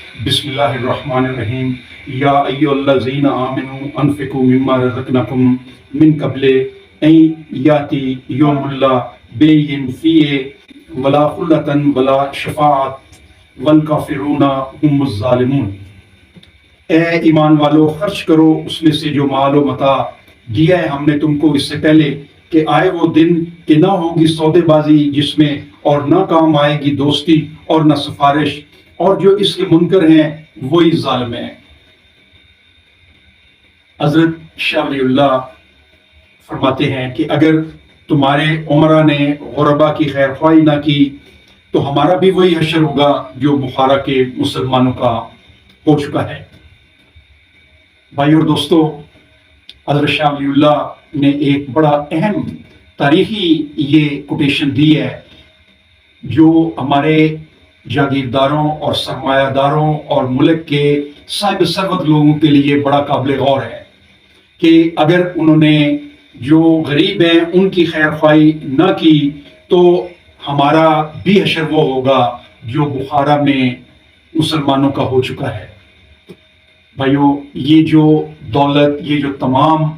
بسم اللہ الرحمن الرحیم یا ایھا الذین آمنوا انفقوا مما رزقناکم من قبل ان یاتی یوم لا بیع فیہ ولا خلۃ ولا شفاعۃ والکافرون هم الظالمون۔ اے ایمان والو، خرچ کرو اس میں سے جو مال و متاع دیا ہے ہم نے تم کو اس سے پہلے کہ آئے وہ دن کہ نہ ہوگی سودے بازی جس میں، اور نہ کام آئے گی دوستی اور نہ سفارش، اور جو اس کے منکر ہیں وہی ظالم ہیں۔ حضرت شاہ ولی اللہ فرماتے ہیں کہ اگر تمہارے عمرہ نے غربا کی خیر خواہی نہ کی تو ہمارا بھی وہی حشر ہوگا جو بخارا کے مسلمانوں کا ہو چکا ہے۔ بھائی اور دوستو، حضرت شاہ ولی اللہ نے ایک بڑا اہم تاریخی یہ کوٹیشن دی ہے جو ہمارے جاگیرداروں اور سرمایہ داروں اور ملک کے صاحب ثروت لوگوں کے لیے بڑا قابل غور ہے کہ اگر انہوں نے جو غریب ہیں ان کی خیر خواہی نہ کی تو ہمارا بھی حشر وہ ہوگا جو بخارا میں مسلمانوں کا ہو چکا ہے۔ بھائیو، یہ جو دولت، یہ جو تمام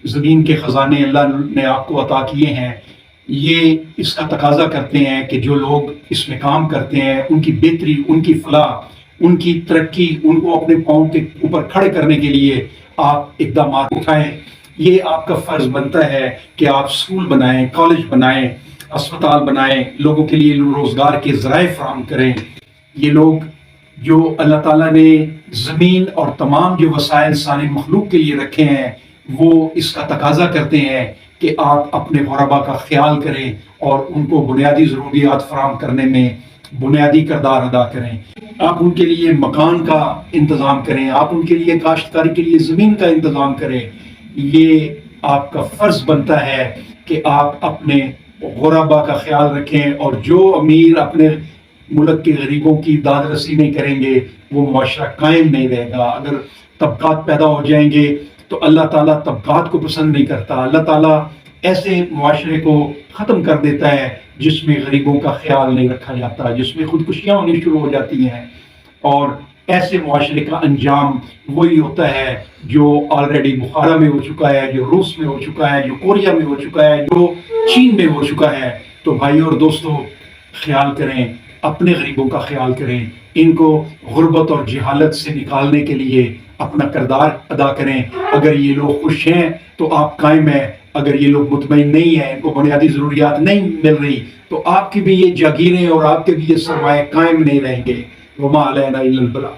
زمین کے خزانے اللہ نے آپ کو عطا کیے ہیں، یہ اس کا تقاضا کرتے ہیں کہ جو لوگ اس میں کام کرتے ہیں ان کی بہتری، ان کی فلاح، ان کی ترقی، ان کو اپنے پاؤں کے اوپر کھڑے کرنے کے لیے آپ اقدامات اٹھائیں۔ یہ آپ کا فرض بنتا ہے کہ آپ سکول بنائیں، کالج بنائیں، اسپتال بنائیں، لوگوں کے لیے روزگار کے ذرائع فراہم کریں۔ یہ لوگ جو اللہ تعالیٰ نے زمین اور تمام جو وسائل ساری مخلوق کے لیے رکھے ہیں وہ اس کا تقاضا کرتے ہیں کہ آپ اپنے غربا کا خیال کریں اور ان کو بنیادی ضروریات فراہم کرنے میں بنیادی کردار ادا کریں۔ آپ ان کے لیے مکان کا انتظام کریں، آپ ان کے لیے کاشتکاری کے لیے زمین کا انتظام کریں۔ یہ آپ کا فرض بنتا ہے کہ آپ اپنے غربا کا خیال رکھیں، اور جو امیر اپنے ملک کے غریبوں کی داد رسی نہیں کریں گے وہ معاشرہ قائم نہیں رہے گا۔ اگر طبقات پیدا ہو جائیں گے تو اللہ تعالیٰ طبقات کو پسند نہیں کرتا۔ اللہ تعالیٰ ایسے معاشرے کو ختم کر دیتا ہے جس میں غریبوں کا خیال نہیں رکھا جاتا، جس میں خودکشیاں ہونی شروع ہو جاتی ہیں، اور ایسے معاشرے کا انجام وہی ہوتا ہے جو آلریڈی بخارا میں ہو چکا ہے، جو روس میں ہو چکا ہے، جو کوریا میں ہو چکا ہے، جو چین میں ہو چکا ہے۔ تو بھائی اور دوستو، خیال کریں، اپنے غریبوں کا خیال کریں، ان کو غربت اور جہالت سے نکالنے کے لیے اپنا کردار ادا کریں۔ اگر یہ لوگ خوش ہیں تو آپ قائم ہیں، اگر یہ لوگ مطمئن نہیں ہیں، ان کو بنیادی ضروریات نہیں مل رہی، تو آپ کی بھی یہ جاگیریں اور آپ کے بھی یہ سرمایہ قائم نہیں رہیں گے۔ وما علینا الا البلاغ۔